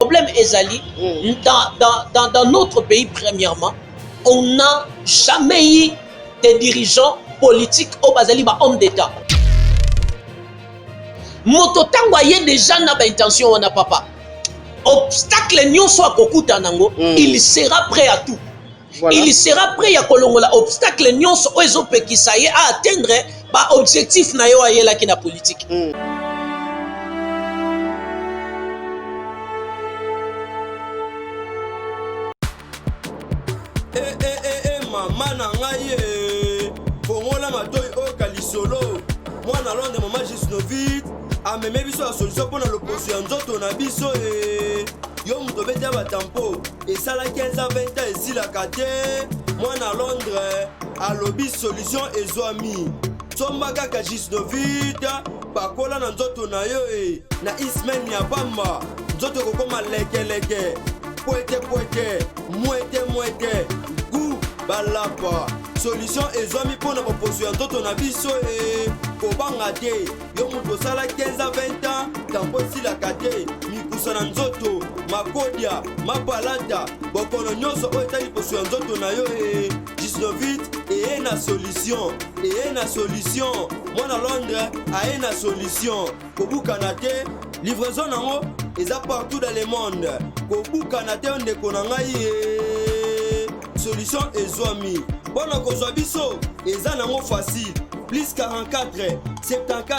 problème Ezali, dans notre pays, premièrement, on n'a jamais eu des dirigeants politiques au Bazali, hommes d'État. Mototango y a déjà na intention on a papa. Obstacle nyon soit kokuta nango, il sera prêt à tout. Voilà. Il sera prêt à kolongola obstacle nyon so ezo pekisaye à atteindre ba objectif na yo ayela ki na politique. Mama na ngai fongola matoyi o kalisolo mwana londe mama Gisnovit ameme biso la solution pour l'opposition ya nzoto na biso yo muto bete batampo esala 15 ans 20 ans esilaka te mwana Londres alobi solution ezwami somba kaka Gisnovit pakola na nzoto na yo na ismen ya bamba nzoto kokoma lekeleke poete mwete balapa solution ezwami mpona baposo ya nzoto na biso kobanga te yo moto osala 15 à 20 ans tampo esilaka te mikusa na nzoto makodia mapalata bokono nyonso oyo etali poso ya nzoto na yo Gisnovit eye na solution mwana Londres aye na solution kobukana te livraison nango eza partout dans le monde kobukana te ndeko na ngai solution ezwami bona kozwa biso eza nango facile plus 44 74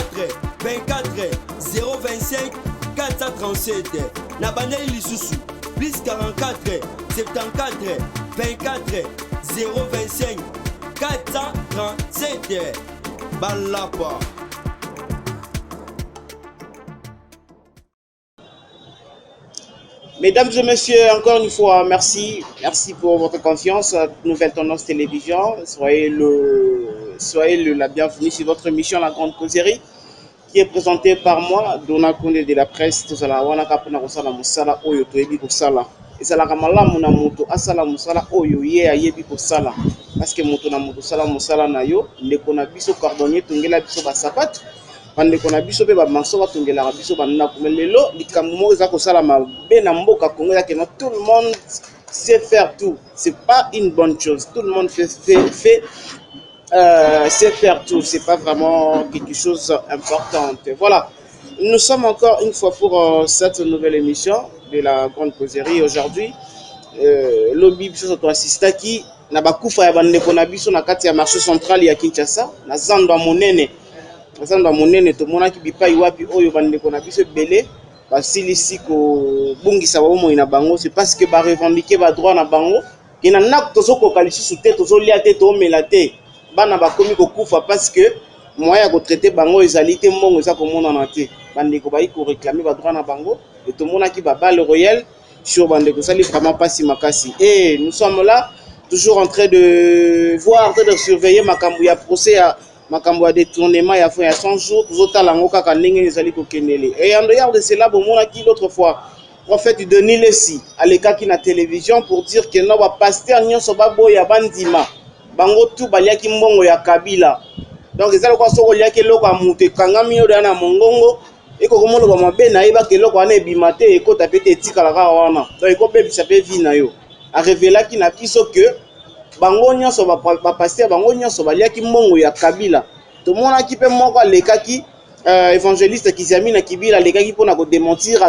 24 025 437 na bandeli lisusu plus 44 74 24 025 437 balapa. Mesdames et messieurs, encore une fois, merci. Merci pour votre confiance à Nouvelle Tendance Télévision. Soyez la bienvenue sur votre émission La Grande Causerie, qui est présentée par moi, Dona Konde de la presse. Tout ça, wana kapuna kosala musala oyo toyebi kosala. Ezala kamalamu na moto asala musala oyo ye ayebi kosala. Parce que moto na moto sala musala na yo, ndeko na biso cordonnier tongela biso ba sapato. Bandeko na biso pe ba manso batongela biso banda kumelelo likambo mo eza kosala mabe na mboka Congo ya que tout le monde sait faire tout. C'est pas une bonne chose. Tout le monde sait faire tout. C'est pas vraiment quelque chose d'important. Voilà. Nous sommes encore une fois pour cette nouvelle émission de la Grande Causerie aujourd'hui. Lobby biso to assistaki na bakufa ya bandeko na biso na kati ya marché central ya Kinshasa na zando monene. Zando monene to monaki bipai wapi oyo bandeko na biso belé basilisi ko bungisa bomo ina bango. C'est parce que ba revendiquer ba droit na bango kina nak tozoko kalisusu te tozolia te to mela te bana bakomi ko kufa parce que moya ko traiter bango ezalité mbongo eza ko mona na te bandeko ba ko réclamer ba droit na bango et to monaki ba balle royale sur bandeko sali vraiment pas si makasi. Et nous sommes là toujours en train de voir, en train de surveiller makambu ya procès à makambo ya détournement ya fin ya 100 jours tozotala ngo kaka ndenge ezali kokendele. Et en dehors de cela bomonaki l'autre fois prophète Denis Lesi alekaki na télévision pour dire que non ba pasteur nyonso baboya bandima bango tu baliaki mbongo ya Kabila. Donc ezali kwa soko liaki loko amute kangami yo na mongongo eko komolo ba mabe na yeba ke loko ana ebimate ekota pete etikala ka wana. Donc ekobebisa pe vi na yo. A révélaki na biso que bango nyonso ba pasteur bango nyonso baliaki mbongo ya Kabila. To mona ki pe moko alekaki évangéliste Kizami na Kibila alekaki pona ko démentir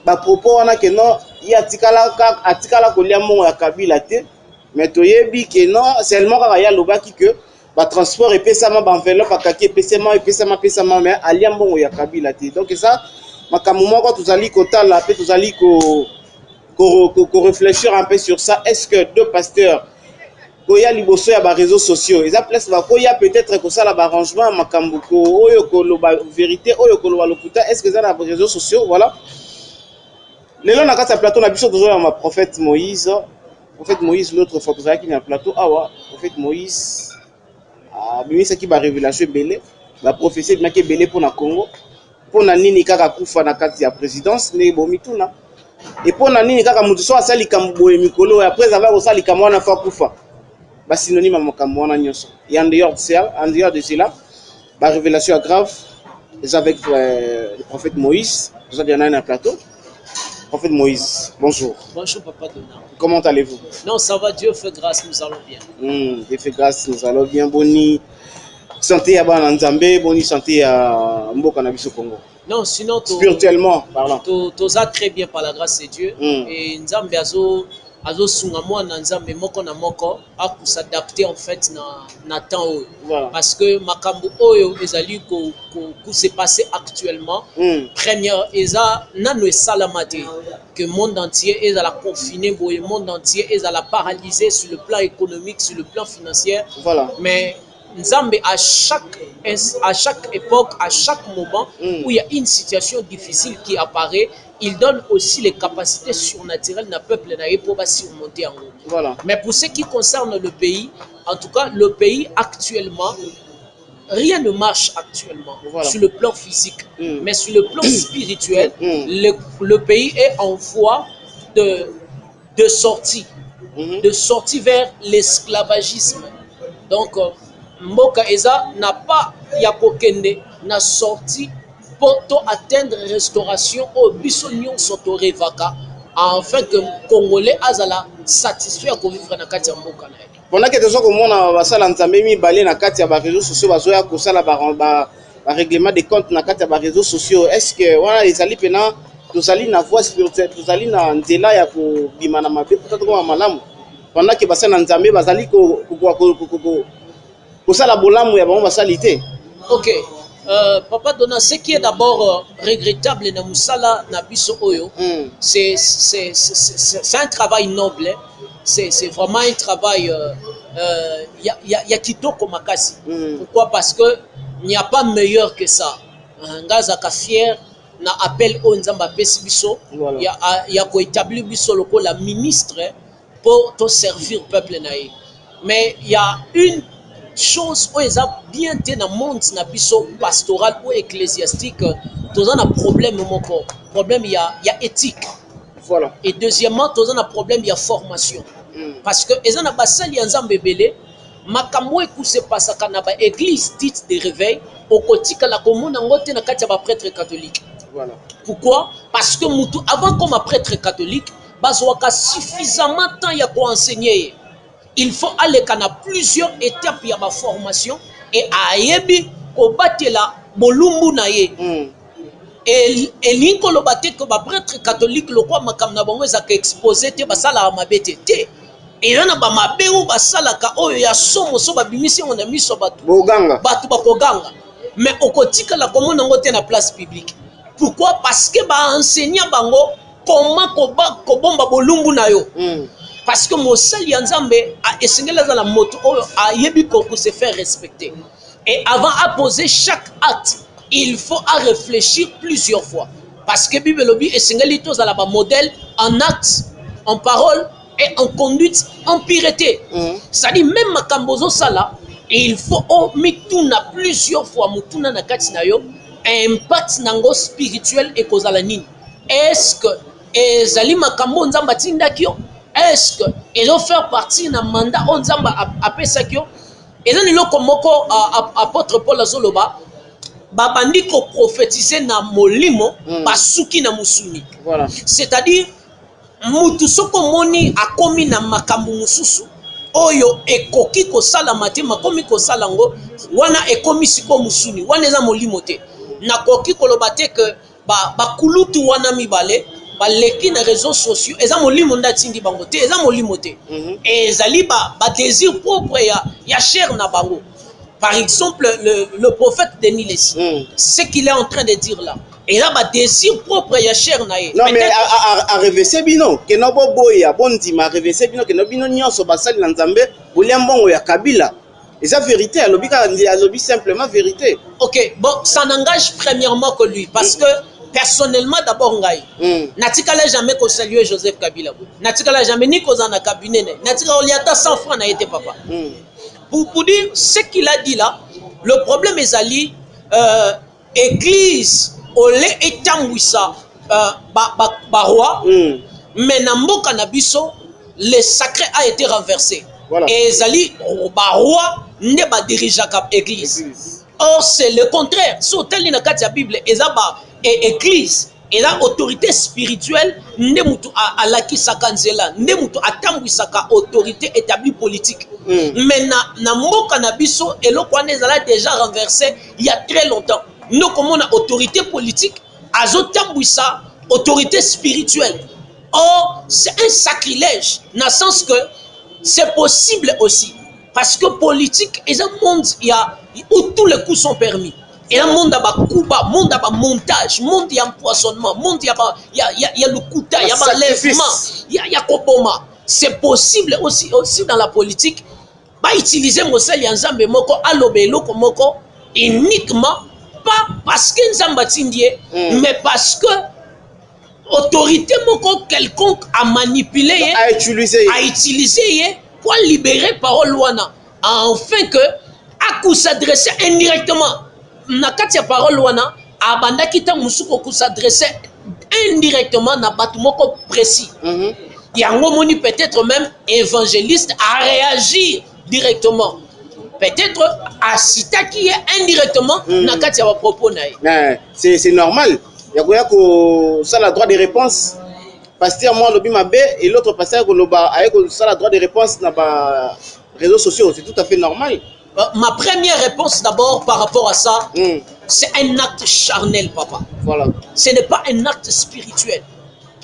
ba propos wana que non il atikala ko lia mbongo ya Kabila te. Mais toyebi que non seulement kaka ya lobaki que ba transport epesama ba enveloppe akaki epesama mais alia mbongo ya Kabila te. Donc ça makambo moko tozali kotala pe tozali ko réfléchir un peu sur ça. Est-ce que deux pasteurs koya liboso ya ba réseaux sociaux ils place ba koya peut-être que ça la arrangement makambo ko oyo ko loba vérité oyo ko loba lokuta est-ce que ça na réseaux sociaux voilà. Lelo na kata plateau na biso tozo ma prophète Moïse l'autre fois tozaki na plateau awa prophète Moïse bimisa ki ba révélation belé ba prophétie binaki belé pour na Congo pour na nini kaka kufa na kati ya présidence ne bomituna et pour na nini kaka mutu so asali kambo mikolo après avoir osali kambo na fa kufa ba synonyme makambo na nyonso et en dehors de cela ba révélation grave avec le prophète Moïse nous avons un plateau Prophète Moïse, bonjour. Bonjour Papa Donna. Comment allez-vous? Non, ça va, Dieu fait grâce, nous allons bien. Dieu fait grâce, nous allons bien. Boni santé à Bananzambe, boni santé à Mboka Nabiso Congo. Non, sinon, spirituellement parlant. Tous a très bien par la grâce de Dieu. Et Nzambe azo sunga mwana Nzambe moko na moko a s'adapter en fait na temps. Voilà. Parce que makambo oyo ezali ko se passer actuellement. Première eza nano esalamate que monde entier est à la confiné, le monde entier est à la paralysé sur le plan économique, sur le plan financier. Voilà. Mais Nzambe à chaque époque, à chaque moment où il y a une situation difficile qui apparaît, il donne aussi les capacités surnaturelles d'un peuple pour surmonter en haut. Voilà. Mais pour ce qui concerne le pays, en tout cas le pays actuellement, rien ne marche actuellement sur le plan physique, mais sur le plan spirituel, le pays est en voie de sortie vers l'esclavagisme. Donc Mboka Eza n'a pas yakokende na sorti pour atteindre restauration au bisognon sotore vaka afin que Congolais azala satisfait à vivre na kati ya mboka na ye. Pendant que tozo komona basala nzambe mibale na kati ya ba réseaux sociaux bazoya kosala ba règlement de compte na kati ya ba réseaux sociaux, est-ce que wana ezali pena tozali na voie spirituelle, tozali na nzela ya ko bima na mabe peut-être ko malamu pendant que basala nzambe bazali ko la bolamu ya bango basalité. OK. Papa Donna, ce qui est d'abord regrettable na musala na biso oyo, c'est un travail noble. C'est vraiment un travail ya kitoko makasi. Pourquoi? Parce que il n'y a pas meilleur que ça. Ngaza ka fier na appel au Nzamba pesi biso, ya ko établir biso loko la ministre pour te servir peuple naï. Mais il y a une chose où ils ont bien été dans le monde pastoral ou ecclésiastique, tous ont un problème mon corps. Problème il y a éthique. Voilà. Et deuxièmement, tous ont un problème il y a formation. Parce que ils ont un basal y Nzambe belé, makamwe ku se passe kana ba église dite de réveil au kotika la commune ngote na kati ba prêtre catholique. Voilà. Pourquoi? Parce que mutu avant comme prêtre catholique, bazwaka suffisamment temps ya ko enseigner. Il faut aller à plusieurs étapes de ma formation et à yebi kobatela bolumbu na ye. Et l'inko lo batte que ba prêtre catholique le quoi makam na bango za exposé te basala mabete te. Et yana ba mabe ou basala ka oyo ya somo so ba bimisi on a mis so batu. Boganga. Batu ba koganga. Mais okotika la commune ngote na place publique. Pourquoi? Parce que ba enseignant bango comment kobomba bolumbu na yo. Parce que mon seul Yanzambe a essayé la moto a yebi pour se faire respecter. Et avant à poser chaque acte, il faut à réfléchir plusieurs fois. Parce que Bible lobby essayé tous à la modèle en acte, en parole et en conduite, en pureté. Ça dit même ma kambozo sala, et il faut mituna plusieurs fois mutuna na katina yo impact nango spirituel et causal. Est-ce que ezali makambo nzamba tinda kyo? Est-ce qu'ils ont fait partie d'un mandat on zamba après ça que et là nous comme apôtre Paul Azoloba babandi ko prophétiser na molimo basuki na musuni. Voilà. C'est-à-dire mutu soko moni akomi na makambu mususu oyo ekoki ko sala mate makomi ko salango wana ekomi siko musuni wana eza molimo te na koki ko lobate que ba kulutu wana mibale baleki na réseaux sociaux eza molimo ndatindi bango te eza molimo te et ezali ba désir propre ya cher na bango. Par exemple le prophète Denis Lessi, ce qu'il est en train de dire là et là ba désir propre ya cher na ye. Non mais à reverser bino que no boboya bondi ma reverser bino que no bino nyonso basali na Nzambe boliambongo ya Kabila. Et ça vérité alobi simplement vérité. OK, bon ça n'engage premièrement que lui parce que personnellement d'abord ngai natikala jamais ko saluer Joseph Kabila natikala jamais ni ko za na cabinet natikala oliata 100 francs na été papa pour dire ce qu'il a dit là. Le problème est ali église ole etangwisa ba roi mais na mboka na biso le sacré a été renversé. Voilà. Et zali ba roi ne ba dirigeaka église. Or c'est le contraire. Sur tel na kati ya Bible ezaba et église et la autorité spirituelle nde mutu alakisaka nzela nde mutu atambwisaka autorité établie politique mais na mboka na biso eloko wana ezala déjà renversé il y a très longtemps nokomona autorité politique azotambwisa autorité spirituelle. Or c'est un sacrilège dans le sens que c'est possible aussi parce que politique est un monde où tous les coups sont permis. Et un monde à Kuba, monde à montage, monde à empoisonnement, monde y a le kouta, il y a l'enlèvement, il y a Kopoma. C'est possible aussi dans la politique. Bah utiliser Mosel Yanzambe Moko, Alobelo Komoko, uniquement pas parce que Nzamba Tindie, mais parce que autorité Moko quelconque a manipulé, a utilisé pour libérer parole Wana, afin que à s'adresser indirectement. Nakatia parole wana abanda kita musuko ko s'adresser indirectement na batu moko précis. Yango moni peut-être même évangéliste a réagi directement. Peut-être à citer qui est indirectement nakatia wa propos nae. C'est normal. Yakoya ko ça la droit de réponse. Pasteur moi lobi mabe et l'autre pasteur ko loba avec ça la droit de réponse na ba réseaux sociaux, c'est tout à fait normal. Ma première réponse d'abord par rapport à ça, c'est un acte charnel, papa. Voilà. Ce n'est pas un acte spirituel.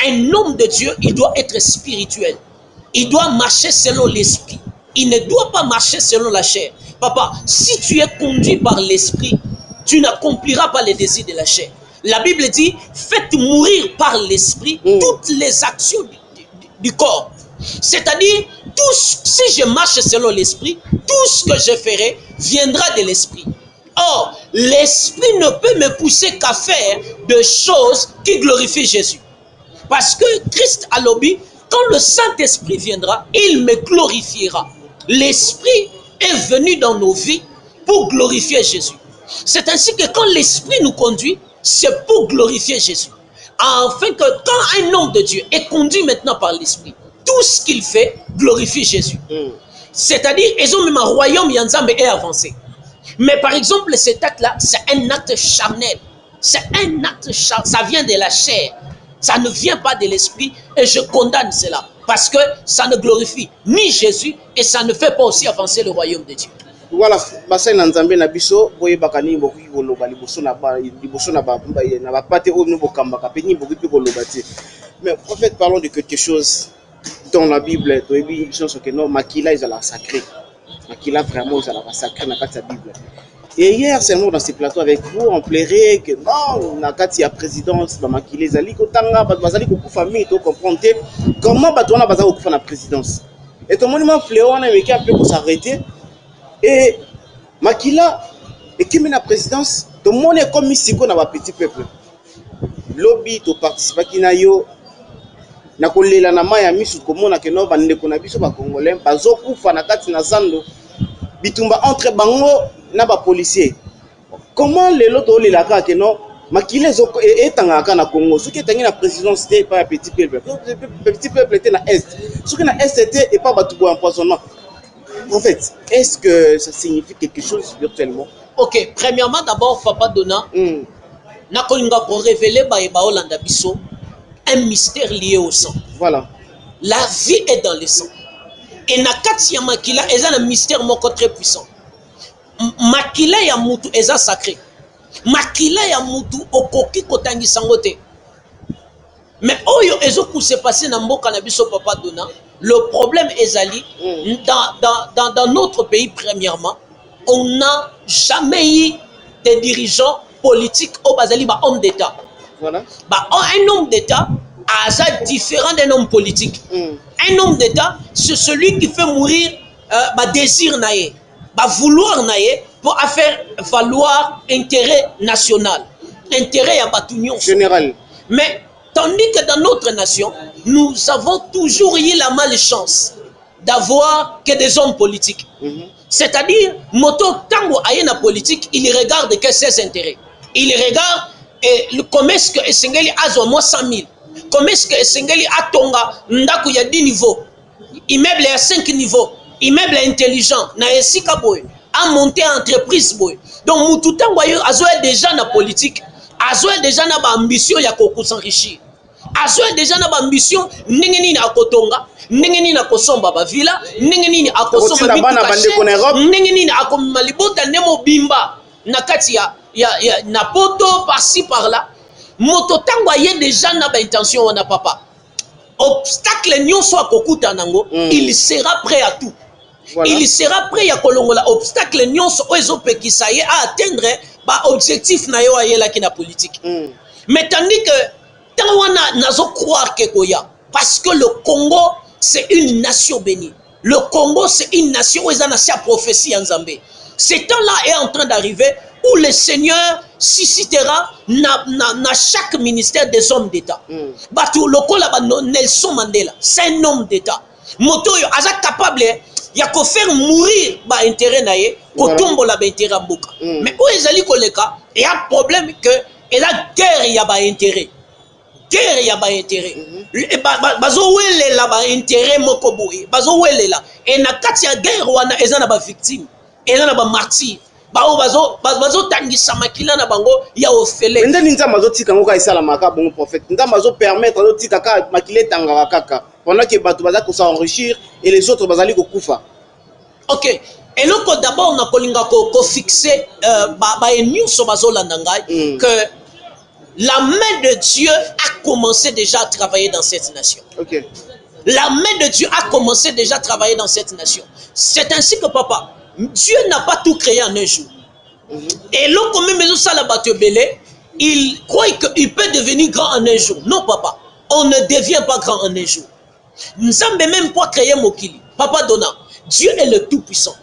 Un homme de Dieu, il doit être spirituel. Il doit marcher selon l'esprit. Il ne doit pas marcher selon la chair. Papa, si tu es conduit par l'esprit, tu n'accompliras pas les désirs de la chair. La Bible dit, faites mourir par l'esprit toutes les actions du corps. C'est-à-dire, si je marche selon l'esprit, tout ce que je ferai viendra de l'esprit. Or, l'esprit ne peut me pousser qu'à faire de choses qui glorifient Jésus. Parce que Christ a lobby, quand le Saint-Esprit viendra, il me glorifiera. L'esprit est venu dans nos vies pour glorifier Jésus. C'est ainsi que quand l'esprit nous conduit, c'est pour glorifier Jésus. Afin que quand un homme de Dieu est conduit maintenant par l'esprit, tout ce qu'il fait glorifie Jésus. C'est-à-dire, ils ont même un royaume Yanzambe est avancé. Mais par exemple, cet acte-là, c'est un acte charnel. C'est un acte charnel. Ça vient de la chair. Ça ne vient pas de l'esprit. Et je condamne cela. Parce que ça ne glorifie ni Jésus et ça ne fait pas aussi avancer le royaume de Dieu. Voilà, bassin Nzambe na biso boye bakani boki koloba liboso na ba pate o no bokamba ka peni boki pe koloba ti. Mais prophète, parlons de quelque chose dans la Bible, to ebi biso so que non makila ils la sacré. Makila vraiment ils la sacré na kati ya Bible. Et hier seulement dans ce plateau avec vous on plairait que non na kati ya présidence ba makila ezali ko tanga ba bazali ko famille to comprendre comment ba tona bazali ko fa na présidence. Et ton monument fléau on a qui un peu pour s'arrêter. Et Makila, et qui mène la présidence, tout le monde est comme ici qu'on a un petit peuple. Lobby, tu participes à Kinayo, na kolela na maya misu komona ke no bande ko na biso ba congolais bazo kufa na kati na zando bitumba entre bango na ba policier. Comment les loto lela ka ke no Makila zo etanga ka na Congo ce qui est na présidence c'était pas un petit peuple. Petit peuple était na est. Ce qui na est était et pas batu bo empoisonnement. En fait, est-ce que ça signifie quelque chose virtuellement? Ok, premièrement, d'abord, Papa Dona, n'a pour révéler un mystère lié au sang. Voilà. La vie est dans le sang. Et Nakatia Makila est un mystère très puissant. Makila ya mutu est sacré. Makila ya mutu okoki kotangi sangote. Mais oyo ezoku se passer na mboka na biso Papa Dona. Le problème est ali dans notre pays premièrement, on n'a jamais eu de dirigeants politiques au Bazali ba homme d'État. Voilà. Bah un homme d'État a différent d'un homme politique. Un homme d'État, c'est celui qui fait mourir bah désir naé, bah vouloir naé pour faire valoir intérêt national, intérêt à batunion général. Mais tandis que dans notre nation, nous avons toujours eu la malchance d'avoir que des hommes politiques. C'est-à-dire, Moto Tango Ayena politique, il regarde que ses intérêts. Il regarde comment est-ce que Sengeli a moins 100 000. Comment est-ce que Sengeli a Tonga, Ndaku y a 10 niveaux. Immeuble à 5 niveaux. Immeuble intelligent, na esika boy. A monté entreprise boy. Donc Moutou Tango a déjà na politique. Azoe déjà na ba ambition ya s'enrichir. Azoe déjà na ba ambition ndenge nini akotonga, ndenge nini akosomba ba villa, ndenge nini akosomba bitu, ndenge nini akomima libota ndemo bimba na kati ya na poto par-ci par-là. Moto tango aye déjà na ba intention wana papa. Obstacle nyonso akokuta nango, il sera prêt à tout. Voilà. Il sera prêt à kolongola obstacle nyonso ozo pekisa ye à atteindre ba objectif na yo ayela ki na politique. Mais tandis que tant wana nazo croire que koya parce que le Congo c'est une nation bénie. Le Congo c'est une nation où ils ont sa prophétie en Zambé. Ce temps-là est en train d'arriver où le Seigneur suscitera na chaque ministère des hommes d'État. Batu lokola ba Nelson Mandela, c'est un homme d'État. Moto yo aza capable ya ko faire mourir ba intérêt na ye, ko tombola ba intérêt mboka. Mais où ezali koleka, il y a problème que et la guerre ya ba intérêt. Guerre ya ba intérêt. Bazo wele la ba intérêt moko boye. Bazo wele la. Et na kati ya guerre wana ezana ba victime. Ezana ba martyr. Bazo tangisa makila na bango ya ofele. Ndeni nzamba zo tika ngoka isala maka bon prophète. Nzamba zo permettre zo tika ka makile tangaka kaka. Pendant que bato baza ko s'enrichir et les autres bazali ko kufa. OK. Et donc d'abord na kolinga ko fixer ba nyuso bazolanda ngai que la main de Dieu a commencé déjà à travailler dans cette nation. OK. La main de Dieu a commencé déjà à travailler dans cette nation. C'est ainsi que papa, Dieu n'a pas tout créé en un jour. Et là, comme même ça la belé, il croit qu'il peut devenir grand en un jour. Non, papa, on ne devient pas grand en un jour. Nous sommes même pas créé Mokili. Papa Dona, Dieu est le Tout-Puissant.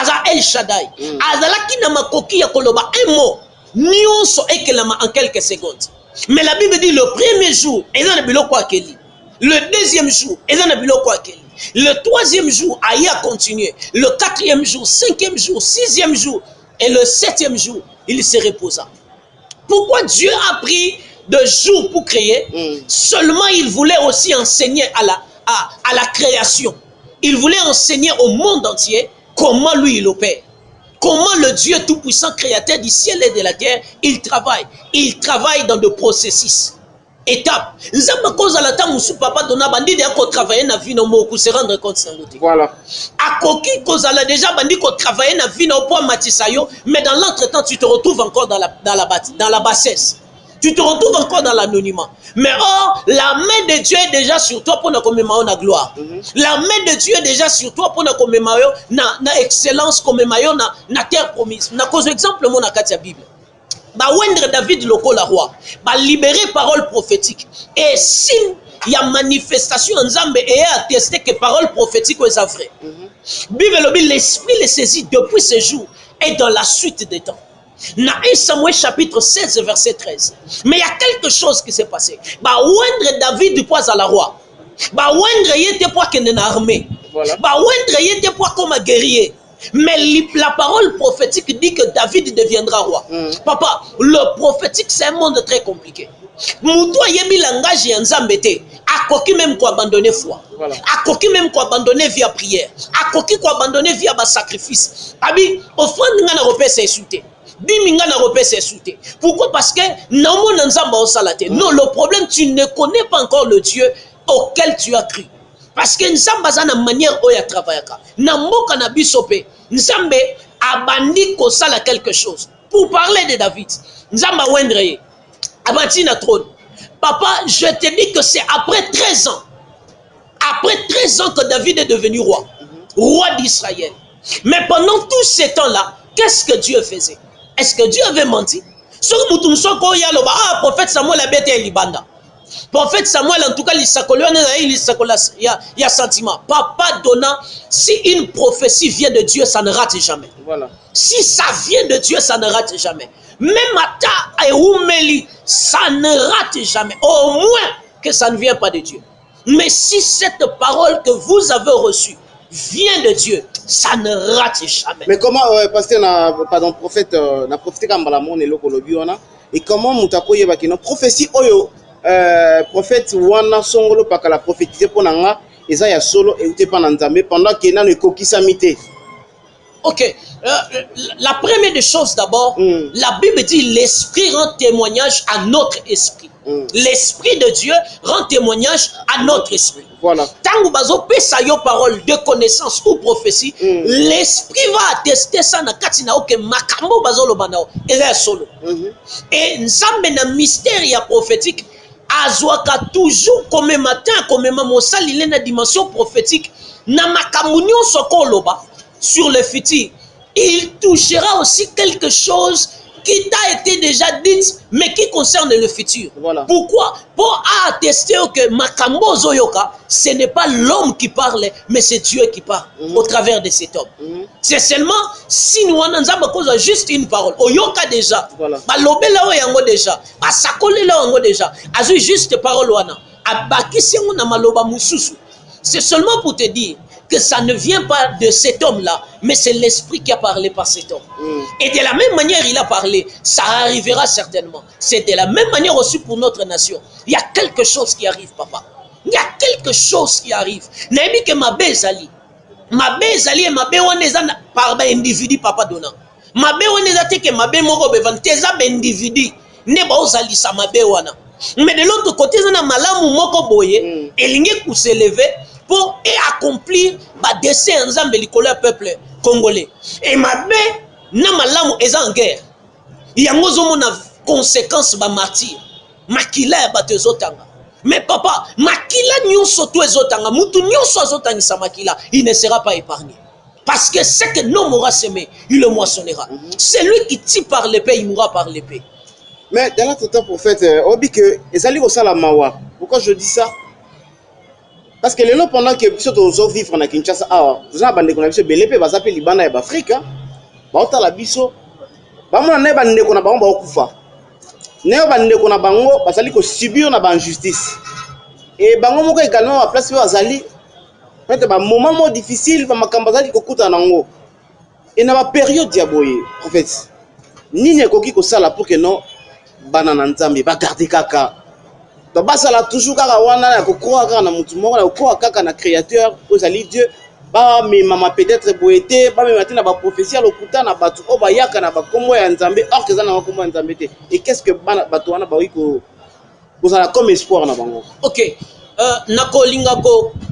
Aza El Shaddai. Aza la ki na makoki ya koloba un mot. Nyonso ekelama en quelques secondes. Mais la Bible dit le premier jour, ezana biloko akeli. Le deuxième jour, ezana biloko akeli. Le troisième jour, Aïe a continué. Le quatrième jour, cinquième jour, sixième jour. Et le septième jour, il se reposa. Pourquoi Dieu a pris 2 jours pour créer? Seulement, il voulait aussi enseigner à la création. Il voulait enseigner au monde entier comment lui il opère. Comment le Dieu Tout-Puissant, créateur du ciel et de la terre, il travaille. Il travaille dans de processus. Étape. Nzamba koza la ta musu papa dona bandi de ko travailler na vie no mo ko se rendre compte sangote. Voilà. Akoki koza la déjà bandi ko travailler na vie no po matisa yo, mais dans l'entretemps tu te retrouves encore dans la bassesse. Tu te retrouves encore dans l'anonymat. Mais or la main de Dieu est déjà sur toi pour na komema na gloire. La main de Dieu est déjà sur toi pour na komema yo na excellence komema yo na terre promise. Na cause exemple mon na katia Bible. Ba wendre David lokola roi, ba libérer parole prophétique. Et si il y a manifestation en Zambé et attesté que parole prophétique est vrai. Bible l'esprit les saisit depuis ce jour et dans la suite des temps. Dans 1 Samuel chapitre 16 verset 13. Mais il y a quelque chose qui s'est passé. Ba wendre David poise à la roi. Ba wendre yete poa kene na armée. Ba wendre yete poa comme un guerrier. Mais la parole prophétique dit que David deviendra roi. Papa, le prophétique c'est un monde très compliqué. Moutou yebi langage ya nzambete. Akoki même ko abandonner foi. Akoki même ko abandonner via prière. Akoki ko abandonner via ba sacrifice. Abi, offrande nga na repé c'est insulté. Biminga na repé c'est insulté. Pourquoi? Parce que namo nzamba osalate. Non, le problème tu ne connais pas encore le Dieu auquel tu as cru. Parce que Nzamba za na manière oya travaillaka. Na mboka na bisope, Nzambe abandi ko sala quelque chose. Pour parler de David, Nzamba wendreye abati na trône. Papa, je te dis que c'est après 13 ans. Après 13 ans que David est devenu roi. Roi d'Israël. Mais pendant tous ces temps-là, qu'est-ce que Dieu faisait? Est-ce que Dieu avait menti? Sur Moutoumson ko ya loba prophète Samuel a bête libanda. Prophète Samuel, en tout cas, il y a sentiment. Papa donnant, si une prophétie vient de Dieu, ça ne rate jamais. Voilà. Si ça vient de Dieu, ça ne rate jamais. Même Ata et Oumeli, ça ne rate jamais. Au moins que ça ne vient pas de Dieu. Mais si cette parole que vous avez reçue vient de Dieu, ça ne rate jamais. Mais comment, pasteur, pardon, prophète, na prophétie Kambalamon et Lokolobiona, et comment Moutako Yebakino, prophétie Oyo, prophète wana songolo paka la prophétiser pour nanga eza ya solo et uté pa nzambe pendant que na ne kokisa mité. Ok. La première des choses d'abord, la Bible dit l'esprit rend témoignage à notre esprit. L'esprit de Dieu rend témoignage à notre esprit. Voilà. Tant que ça yo parole de connaissance ou prophétie, l'esprit va attester ça na katina oke makambo bazolo banao et là solo. Et nzambe na mystère ya prophétique azwaka toujours comme matin comme mosali le na dimension prophétique na makamunyo sokoloba sur le futur. Il touchera aussi quelque chose qui t'a été déjà dit, mais qui concerne le futur. Voilà. Pourquoi? Pour attester que Makambo Zoyoka, ce n'est pas l'homme qui parle, mais c'est Dieu qui parle au travers de cet homme. C'est seulement si nous avons juste une parole. Oyoka déjà, balobela oyango déjà, asakolela oyango déjà, azu juste parole wana, abakisi yango na maloba mususu. C'est seulement pour te dire que ça ne vient pas de cet homme-là, mais c'est l'esprit qui a parlé par cet homme. Et de la même manière, il a parlé, ça arrivera certainement. C'est de la même manière aussi pour notre nation. Il y a quelque chose qui arrive, papa. Il y a quelque chose qui arrive. N'aimez que ma bezali. Ma bezali et ma béoneza par individu, papa donnant. Ma béoneza te que ma bémoro bevanteza individu. Ne ba ozali sa ma béwana. Mais de l'autre côté, on a malamu moko boye, et l'ingé pour s'élever pour accomplir le dessein ensemble du peuple congolais. Et ma bé, na malamu est en guerre. Il y a une conséquence de martyr. Makila ya bato ezotanga. Mais papa, makila nyonso to ezotanga, mutu nyonso azotangisa makila, il ne sera pas épargné. Parce que ce que l'homme aura semé, il le moissonnera. C'est lui qui tire par l'épée, il mourra par l'épée. Mais dans notre temps, prophète, on dit que les alliés au Salamawa. Pourquoi je dis ça? Parce que les gens, pendant que nous vivons à Kinshasa, vous avez dit que nous avons l'épée, Liban et l'Afrique, nous avons la biso, nous avons dit que nous avons kufa. Nous avons dit que nous avons subir la justice. Et nous avons également la place où nous avons un moment difficile, nous avons et dans la période diaboye, prophète, ni ne koki ko sala pour que non banana nzambe ba garder kaka. Donc ba sala toujours kaka wana ko croire kaka na mutu moko na ko kaka na créateur ozali Dieu ba mais mama peut-être boité ba mais matina ba prophétie lokuta na batu o ba yaka na ba kombo ya nzambe or que ça na kombo ya nzambe te. Et qu'est-ce que batu wana ba wi ko sala comme espoir na bango. OK. Nakolinga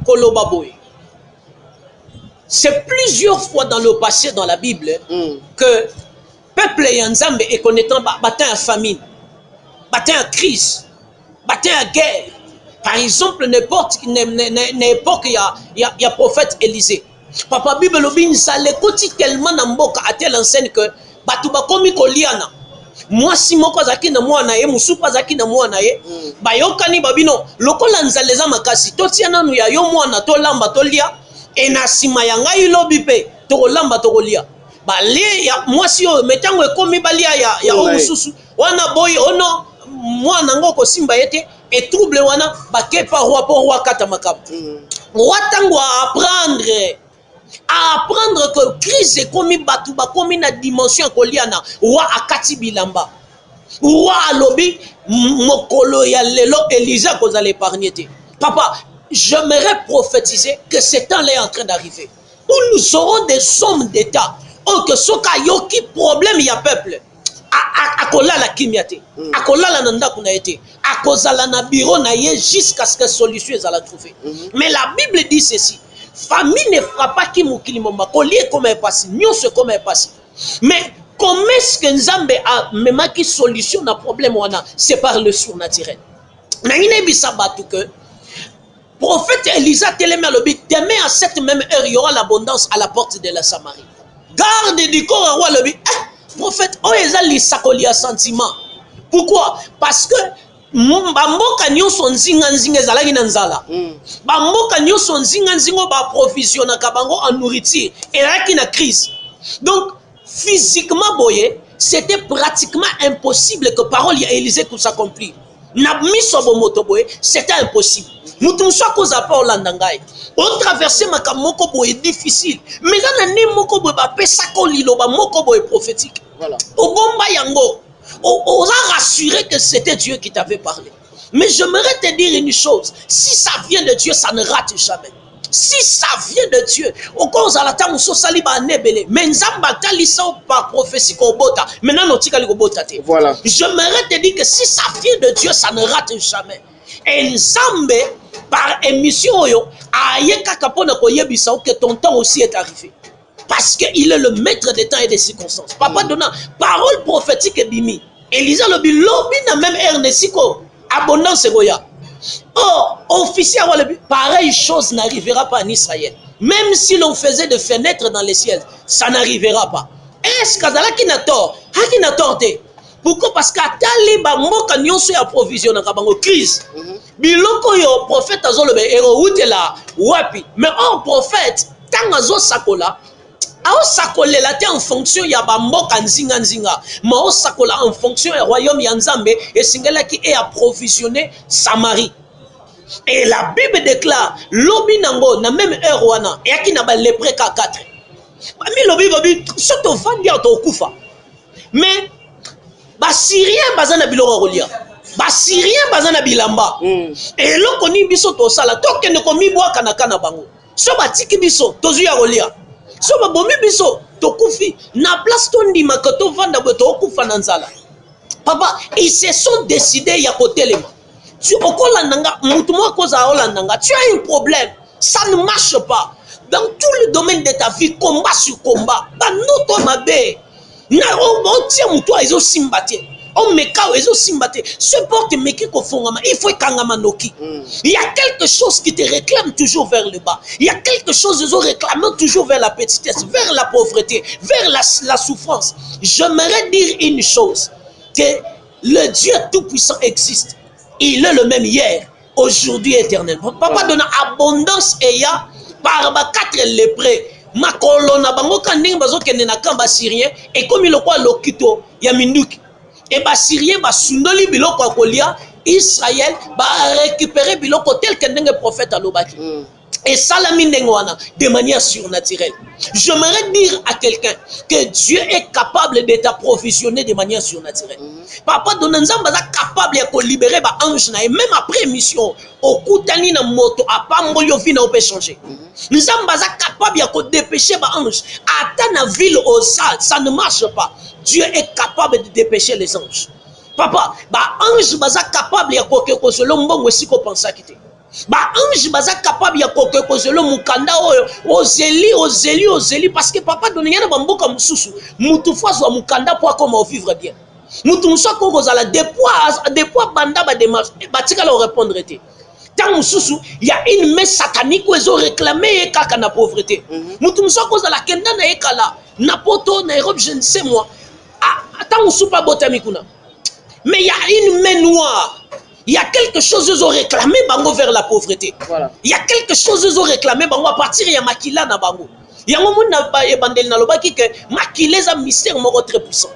ko loba boy. C'est plusieurs fois dans le passé dans la Bible que peuple Yanzambe est connaissant battant à famine, battant à crise, battant à guerre. Par exemple, n'importe époque, il y a prophète Élisée. Papa Bible l'obin ça l'écoute tellement n'amboka à telle enseigne que batuba komi koliana. Moi si moko zaki na moi na ye musupa zaki na moi na ye bayokani babino lokola nzaleza makasi totiana nu ya yo mwana to lamba to lia et na sima ya ngai lobi pe to lamba to lia. Bale ya mwasi yo metango ekomi balia ya omususu wana boy ono mwana ngoko simba yete et trouble wana bakepa roi kata makap roi tango à apprendre que crise ekomi batu bakomi na dimension koliana roi akati bilamba roi alobi mokolo ya lelo Élisée kozala épargné te. Papa, j'aimerais prophétiser que ce temps-là est en train d'arriver où nous aurons des hommes d'État. Oh, que soka yoki problème ya peuple akolala kimia te akolala nanda kuna ete akozala na bureau na ye jusqu'à ce que solution ezala trouver. Mais la Bible dit ceci: famille ne fera pas ki mokili momba kolie comme est passé nyonso comme est passé. Mais comment est-ce que Nzambe a memaki solution na problème wana? C'est par le surnaturel. Na ine bisa batu que prophète Élisée telema lobi demain à cette même heure il y aura l'abondance à la porte de la Samarie. Garde du corps roi le prophète oezali sakoli a sentiment. Pourquoi? Parce que bamboka nyonso nzinga nzinga ezalaki na nzala. Bamboka nyonso nzinga nzinga ba provisiona kabango en nourriture ezalaki na crise. Donc physiquement boye, c'était pratiquement impossible que parole ya Élisée puisse s'accomplir. Na miso bomoto boye, c'était impossible. Mutu mso koza pa olanda ngai. On traverser makamoko boye difficile. Mais dans ne moko boye ba pesa ko liloba moko boye prophétique. Voilà. Au bomba yango, on a rassuré que c'était Dieu qui t'avait parlé. Mais j'aimerais te dire une chose, si ça vient de Dieu, ça ne rate jamais. si ça vient de Dieu, au cause à la temps où sali ba nebele, mais nzamba talisa par prophétie ko bota, maintenant no tika ko bota te. Voilà. J'aimerais te dire que si ça vient de Dieu, ça ne rate jamais. Et nzambe par émission yo, aye kaka pona ko yebisa que ton temps aussi est arrivé. Parce qu'il est le maître des temps et des circonstances. Papa donnant parole prophétique et bimi. Elisa le bilobi na même ernesiko abondance goya. Oh, officier, pareille chose n'arrivera pas en Israël. Même si l'on faisait des fenêtres dans les ciels, ça n'arrivera pas. Est-ce que n'a tort? Pourquoi? Parce que Atali Bamoka Nyonso approvisionne en crise. Biloko yo prophète azolo be ero utela wapi. Mais un prophète tant azo sakola ao sakola la te en fonction ya bamboka nzinga nzinga. Mais ao sakola en fonction ya royaume ya Nzambe et singela qui est approvisionné Samarie. Et la Bible déclare lobi nango na même heure wana yaki na ba lépreux ka 4. Ami lobi babi soto vandi auto kufa. Mais ba syrien bazana biloko kolia. Ba syrien bazana bilamba. Et loko ni biso to sala to kende ko mi bwaka na kana bango. So ba tiki biso tozu ya kolia. So ba bomi biso to kufi na place to ndima ko to vanda bo to kufa na nzala. Papa, ils se sont décidés ya kotelema. Tu as un problème, ça ne marche pas. Dans tout le domaine de ta vie, combat sur combat. Il y a quelque chose qui te réclame toujours vers le bas. Il y a quelque chose qui te réclame toujours vers la petitesse, vers la pauvreté, vers la souffrance. J'aimerais dire une chose, que le Dieu Tout-Puissant existe. Il est le même hier, aujourd'hui, éternellement. Papa donne abondance et ya par 4 lépreux. Ma colonne bango kanding bazo kende na kamba syrien et comme il quoi lokito ya minduki. Et ba syrien ba sundoli biloko akolia Israël ba récupérer biloko tel que ndenge prophète alobaki. Et ça la minengwana de manière surnaturelle. J'aimerais dire à quelqu'un que Dieu est capable de t'approvisionner de manière surnaturelle. Papa Donanzamba est capable de libérer ba ange na et même après mission au kutani na moto a pas mbolio vina au peut changer. Nzamba est capable de dépêcher ba ange à na ville au ça ne marche pas. Dieu est capable de dépêcher les anges. Papa, ba ange baza capable ya kokeko selon mbongo siko pensa kité. Ba ange baza capable ya kokeko selon mukanda oyo ozeli parce que papa donne yana bamboka mususu mutu fazwa mukanda pour comment vivre bien. Mutu musa ko kozala des poids banda ba démarche batika la répondre té. Tant mususu il y a une main satanique où ils ont réclamé kaka na pauvreté. Mutu musa ko kozala kenda na ekala na poto na Europe je ne sais moi. Tant musu pas botami kuna. Mais il y a une main noire. Il y a quelque chose qu'ils ont réclamé bango vers la pauvreté. Voilà. Il y a quelque chose qu'ils ont réclamé bango à partir de makila na bango. Il y a un moment na ebandel na lobaki que makila est un mystère moko très puissant.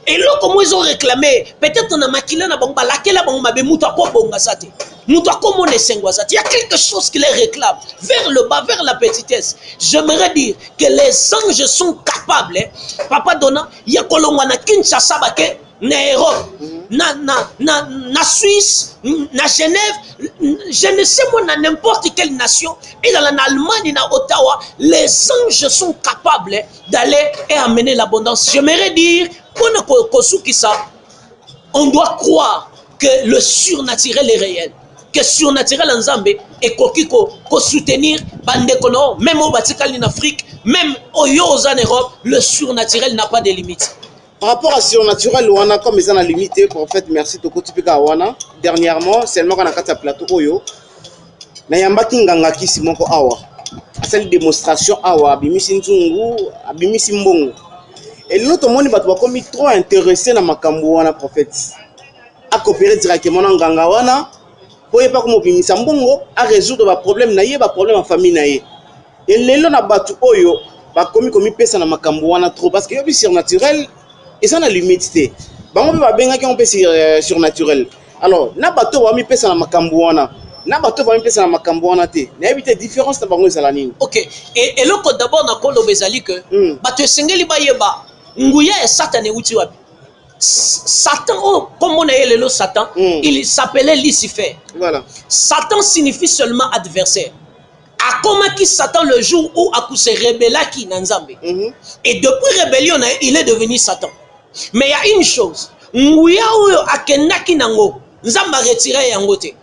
Et là comment ils ont réclamé peut-être na makila na bango balakela bango mabe muto ko bonga sate. Muto ko mone sengwa sate. Il y a quelque chose qui les réclame vers le bas, vers la petitesse. J'aimerais dire que les anges sont capables. Papa donna il y a kolongwa na Kinshasa bake na Europe, na Suisse, na Genève, je ne sais moi, dans n'importe quelle nation, et dans l'Allemagne, dans Ottawa, les anges sont capables d'aller et amener l'abondance. J'aimerais dire, on doit croire que le surnaturel est réel, que surnaturel en Zambie et kokiko soutenir bandekono, même au Vatican en Afrique, même en Europe, le surnaturel n'a pas de limite. Par rapport à surnaturel, on a comme ils ont la limite, en fait, merci Toko Tipika Wana. Dernièrement, seulement quand on a fait un plateau, na yambaki nganga kisi moko awa. Cette démonstration awa, abimisi nzungu, abimisi mbongo. Et l'autre monde va comme trop intéressé dans makambo wana prophète. A coopérer directement na nganga wana, pour pas comme abimisa mbongo, à résoudre ba problème na yé, ba problème en famille na yé. Et lelo na batu oyo, ba komi pesa na makambo wana trop parce que yobi surnaturel. Et ça n'a limite. Bango ba benga ki on peut surnaturel. Alors, na bato wa mi pesa na makambo wana. Na bato wa mi pesa na makambo wana te. Na éviter différence na bango ezala nini. OK. Et loko d'abord na kolo bezali que bato sengeli ba yeba nguya e Satan e uti wapi. Satan comme on a le Satan, il s'appelait Lucifer. Voilà. Satan signifie seulement adversaire. akomaki Satan le jour où akuse rebellaki na Nzambe. Et depuis rébellion il est devenu Satan. Mais il y a une chose, nguya oyo akendaki nango Nzamba retiré yango te.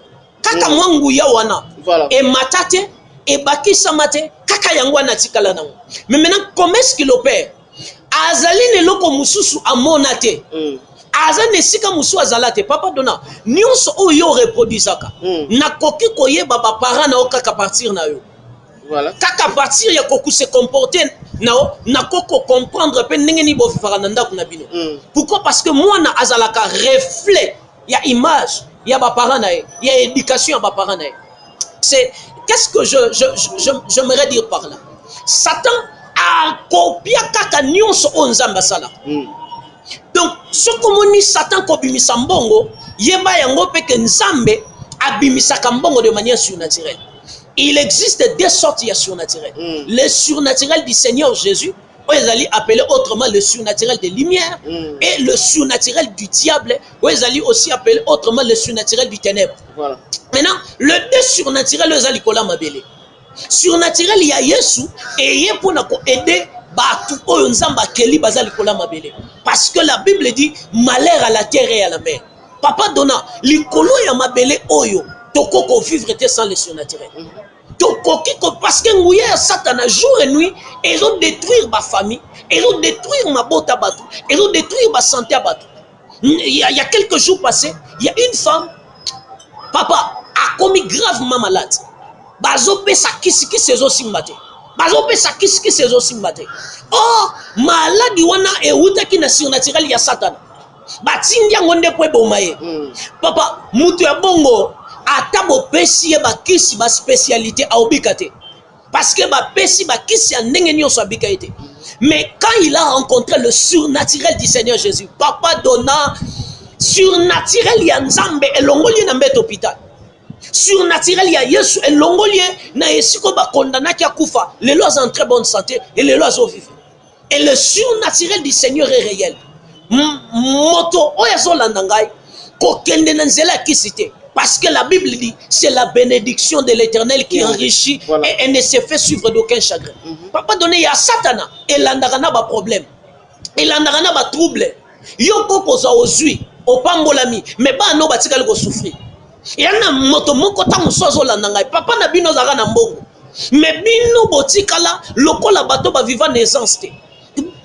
Kaka mwa nguya wana et matate et bakisa mate kaka yango wana tikala nango. Mais maintenant comment est-ce qu'il opère? Azali ne loko mususu amona te. Azali sika musu azalate papa dona nyonso oyo reproduisaka. Nakoki koyeba ba parents na okaka partir na yo. Voilà. Kaka partir ya koku se comporter na koko comprendre pe ndenge ni bo fifaka na ndako na bino. Pourquoi? Parce que moi na azalaka reflet ya image ya ba parents na ya éducation ya ba parents na. C'est qu'est-ce que j'aimerais dire par là? Satan a copié kaka nyonso o Nzamba sala. Donc ce que Satan kobimisa mbongo yeba yango pe ke Nzambe abimisaka mbongo de manière surnaturelle. Il existe deux sortes de surnaturel. Le surnaturel du Seigneur Jésus, appelé autrement le surnaturel de lumière, et le surnaturel du diable, aussi appelé autrement le surnaturel du ténèbre. Voilà. Maintenant, le deux surnaturel, surnaturel, il y a Yesu, et il y a pour aider parce que la Bible dit malheur à la terre et à la mer. Papa donna, l'ikolo ya mabele oyo. Toko vivre sans le surnaturel. Parce que nguya Satan jour et nuit, ils ont détruire ma famille, ils ont détruire ma botte à bateau, ils ont détruire ma santé à bateau. Il y a quelques jours passés, il y a une femme, papa, a commis gravement malade. Bazo pe sa kisi sezo simbate. Bazo pe sa kisi sezo simbate. Oh, malade wana e uta ki na surnaturel ya Satan. Batindi ngonde po bomaye. Papa, mutu ya bongo atabo pesi ba kisi ba spécialité a obikate parce que ba pesi ba kisi ya ndenge nyonso abikaite. Mais quand il a rencontré le surnaturel du Seigneur Jésus, papa donna surnaturel ya Nzambe elongoli na mbete hôpital. Surnaturel ya Yesu elongoli na esiko ba kondana ki akufa, les lois en très bonne santé et les lois au vivre. Et le surnaturel du Seigneur est réel. Moto oyazo landangai ko kende na nzela kisite. Parce que la Bible dit, c'est la bénédiction de l'Éternel qui enrichit et elle ne se fait suivre d'aucun chagrin. Papa donné à Satana, et l'andarana ba problème, et l'andarana ba trouble. Yoko koza ozui, au pambolami, mais ba no batikal ko souffrir. Et yana moto moko ta musozo landangai, papa na bino zara na mbongo. Mais bino botikala, lokola bato ba vivant naissance te.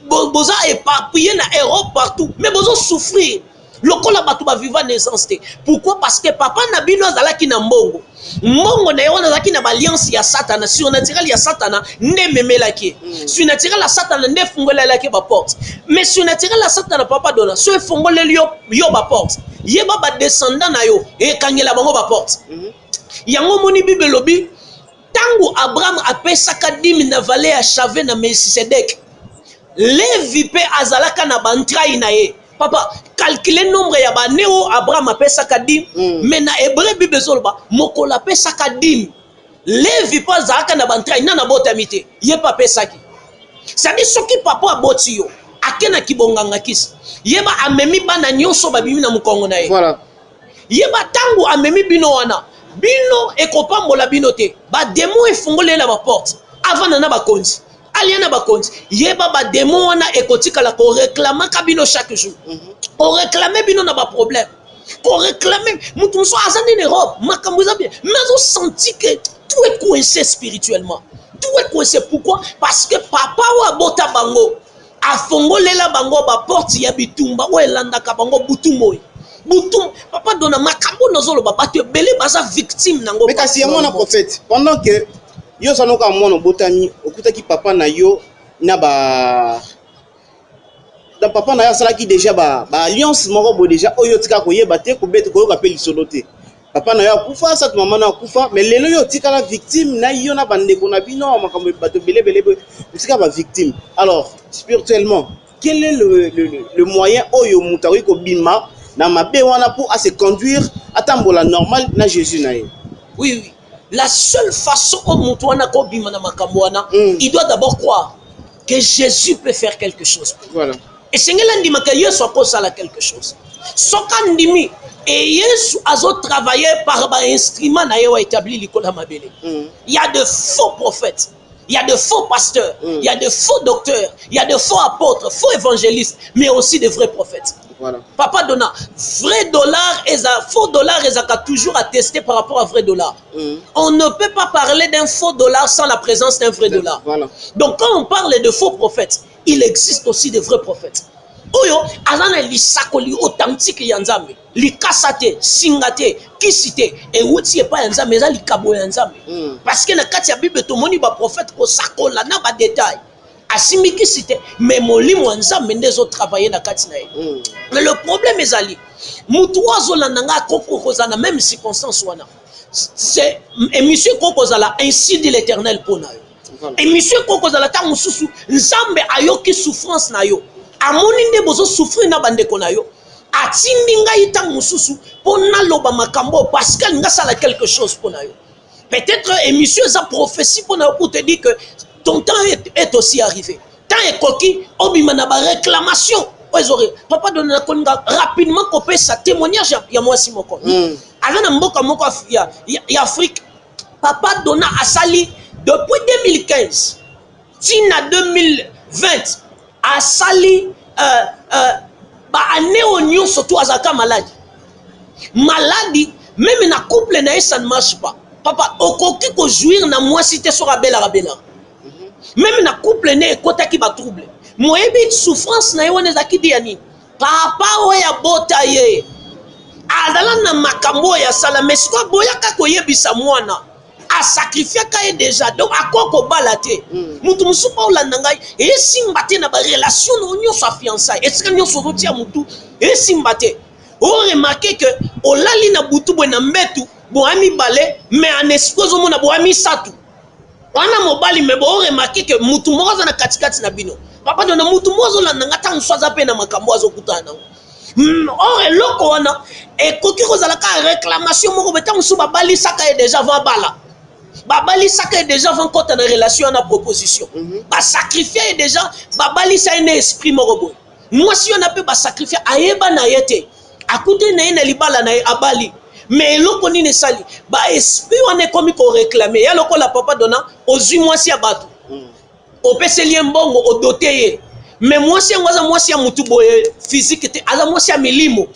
Boza éparpillé na Europe partout, mais bozo souffrir. Lokola batu ba vivant naissance te. Pourquoi? Parce que papa na bino azalaki na mbongo. Mbongo na yona azalaki na alliance ya Satana, surnaturel ya Satana ne memelaki. Surnaturel ya Satana ne fungolelaki ba porte. Mais surnaturel ya Satana papa dona, so fungoleli yo ba porte. Yeba ba descendant na yo e kangela bango ba porte. Yango moni Bible lobi tangu Abraham apesaka 10 na vallée ya Chave na Melchisedek. Levi pe azalaka na bantrai na ye. Papa, calculer nombre ya ba neo Abraham apesaka 10, mais na hébreu Bible zolba mokola pesaka 10. Levi pa zaka na bantrai na botamite. Ye pa pesaki. Sadi soki papa aboti yo, akena kibonganga kisi. Yeba amemi bana nyonso babimi na mukongo na ye. Voilà. Yeba tangu amemi bino wana. Bino ekopambola bino te. Ba demo efungolela ba porte avant na ba konzi. Aliana bakonzi yeba ba démon wana ekotika ko réclamer kabino chaque jour. On réclamer bino na ba problème. Qu'on réclamer mutu so azani ne robe makambuza bien. Mais on senti que tout est coincé spirituellement. Tout est coincé pourquoi? Parce que papa wa bota bango afongolela bango ba porte ya bitumba o elanda ka bango butumoy. Butum papa dona makambo nozolo ba bato belé baza victime nango. Mais kasi yango na prophète pendant que yo sanoka mwana botami okutaki papa na yo na ba da papa na yo salaki déjà ba alliance moko bo déjà oyo tika koyeba te ko bete ko kapeli solo te papa na yo akufa sa maman na akufa mais lelo yo tika la victime na yo na bande ko na bino makambo bato belé tika ba victime. Alors spirituellement quel est le moyen oyo mutawi ko bima na mabe wana pour à se conduire à tambola normal na Jésus na ye? Oui. La seule façon où il doit d'abord croire que Jésus peut faire quelque chose. Voilà. Et c'est ce qu'il dit que Yesu soit quelque chose. Sokandimi Et Yesu azo travaillé par un instrument na yewa établi likola mabele. Il y a de faux prophètes, il y a de faux pasteurs, il y a de faux docteurs, il y a de faux apôtres, faux évangélistes, mais aussi de vrais prophètes. Voilà. Papa Dona, vrai dollar et faux dollar et toujours attesté par rapport à vrai dollar. On ne peut pas parler d'un faux dollar sans la présence d'un vrai dollar. Voilà. Donc quand on parle de faux prophètes, il existe aussi de vrais prophètes. Oyo azana lisakoli authentique ya nzambe likasate singate kisite e wuti e pa nzambe za likabo ya nzambe parce que na kati ya bible tomoni ba prophète ko sakola na ba détail asimi kisite mais molimo nzambe ndezo travailler na kati na ye. Mais le problème ezali mutu azolanda nga koko kozana même circonstance wana c'est émission koko zala ainsi dit l'Éternel pour na yo émission koko zala ta mususu nzambe ayoki souffrance na yo amoni nde bozo souffrir na bandeko na yo atindi ngai ta mususu pona loba makambo parce que nga sala quelque chose pona yo peut-être émission za prophétie pona pour te dire que ton temps est aussi arrivé tant est coquille obima na ba réclamation papa donne la rapidement copé sa témoignage ya moi si moko ana mboka moko ya Afrique papa donna asali depuis 2015 tina 2020 asali ba année oignon surtout azaka maladie même na couple na ça ne marche pas papa okoki ko jouir na moi si te sera belle rabela même na couple na ekota ki ba trouble moyebi souffrance na yone zaki diani papa oya bota ye azala na makambo ya sala mais quoi boyaka ko yebisa mwana a sacrifier ka déjà donc akoko balate mutu musupa olanda ngai e simbate na ba relation no nyo sa fiançailles est-ce que nyo so rotia mutu e simbate o remarquer que olali na butu bo na mbetu bo ami balé mais en esposo mona bo ami satu wana mobali me bo remarquer que mutu moza na katikati na bino papa dona mutu mozo olanda ngata nswaza pe na makambo azokutana or eloko wana e koki kozala ka réclamation moko beta musu babali saka e déjà va bala babali saka déjà avant quand on a relation na proposition ba sacrifier déjà babali ça un esprit morobo moi si on a peut ba sacrifier ayeba na yete akute na ina libala na abali mais eloko ni ne sali ba esprit on est comme ko réclamer ya loko la papa donna ozui moi si abatu o peseli mbongo o doté mais moi si ngwaza moi si mutu boye physique te ala moi si milimo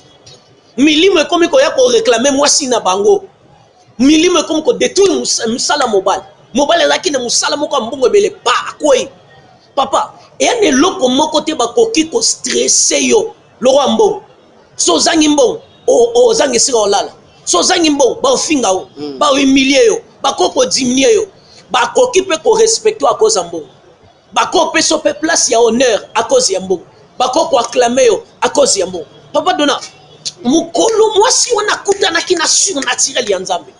comme ko ya ko réclamer moi si na bango milimo comme ko détruire musala mobile ezaki na musala moko mbongo bele pa akoi papa et un eloko moko te ba koki ko stresser yo loko mbongo so zangi mbongo o zangi sira olala so zangi mbongo ba ofinga o ba humilier yo ba koko diminuer yo ba koki pe ko respecter à cause mbongo ba ko pe so pe place ya honneur à cause ya mbongo ba koko acclamer yo à cause ya mbongo papa dona mukolo mwasi wana kutana kina surnaturel ya nzambe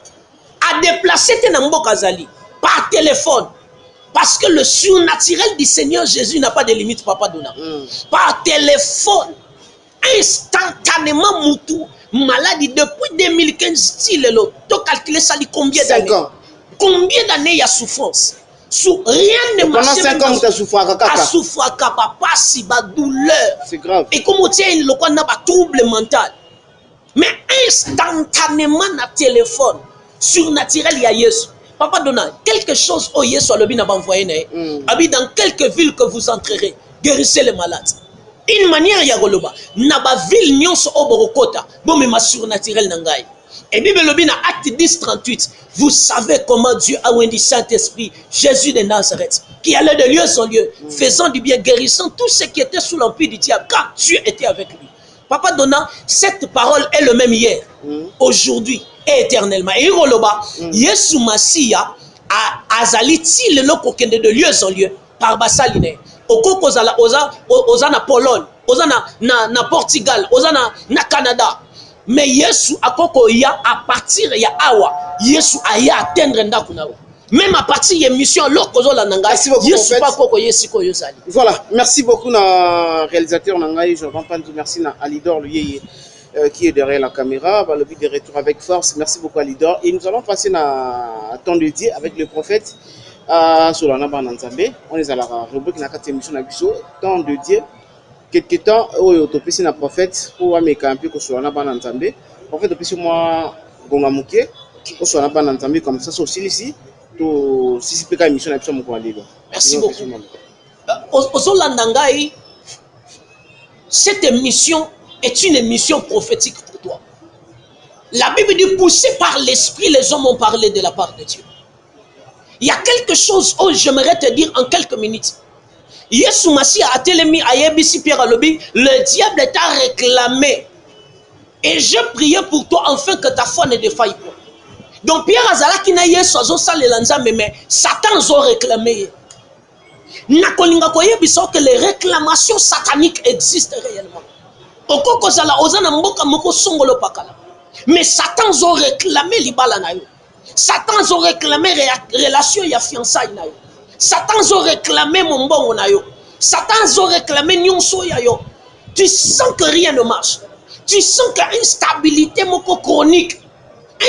a déplacer te na mboka zali par téléphone parce que le surnaturel du Seigneur Jésus n'a pas de limite papa dona par téléphone instantanément mutu maladie depuis 2015 style lo to calculer ça li combien d'années il y a souffrance sous rien ne marche pendant 5 ans tu souffres papa si ba douleur c'est grave et comme tu es le quoi na ba trouble mental mais instantanément na téléphone surnaturel ya Yesu papa donna quelque chose au Yesu alobi na ba envoyer na abi dans quelques villes que vous entrerez guérissez les malades une manière ya goloba na ba ville nyonso oborokota bomé ma surnaturel na ngai et Bible lobi na acte 10:38 vous savez comment Dieu a oint du Saint-Esprit Jésus de Nazareth qui allait de lieu en lieu faisant du bien guérissant tous ceux qui étaient sous l'empire du diable car Dieu était avec lui papa donna cette parole est le même hier aujourd'hui et éternellement et goloba Yesu Masia azali ti le loko kende de lieu en lieu par basaline okoko zala oza na Pologne oza na Portugal oza na Canada mais Yesu akoko ya à partir ya awa Yesu aya atteindre ndako na même à partir de mission loko la nanga Yesu pas koko Yesu ko yozali voilà merci beaucoup na réalisateur nangai Jordan Pantou merci na Alidor le yeye qui est derrière la caméra le but de retour avec force merci beaucoup Alidor et nous allons passer na temps de Dieu avec le prophète sur la naba Nzambe on est à la rubrique na 4e émission na biso temps de Dieu quelque temps au autopsie na prophète pour ameka un peu sur la naba Nzambe prophète opesi moi gonga muke oso na bana nzambe comme ça aussi ici to sisi peka émission na biso moko aliba. Merci beaucoup. Ozolanda ngai, cette émission est une émission prophétique pour toi. La Bible dit, poussé par l'esprit, les hommes ont parlé de la part de Dieu. Il y a quelque chose que j'aimerais te dire en quelques minutes. Yesu Massi a telemi à Yebisi Pierre Alobi, le diable t'a réclamé. Et je priais pour toi afin que ta foi ne défaille pas. Donc Pierre Azala qui n'a Yesu azo salelanza mais Satan a réclamé. Nakolinga ko yebiso que les réclamations sataniques existent réellement. Okoko zala ozana mboka moko songolo pakala. Mais Satan a réclamé libala na yo. Satan a réclamé relation ya fiançailles na yo. Satan a réclamé mon bon na yo. Satan a réclamé nyonso ya yo. Tu sens que rien ne marche. Tu sens qu'il y a une stabilité moko chronique.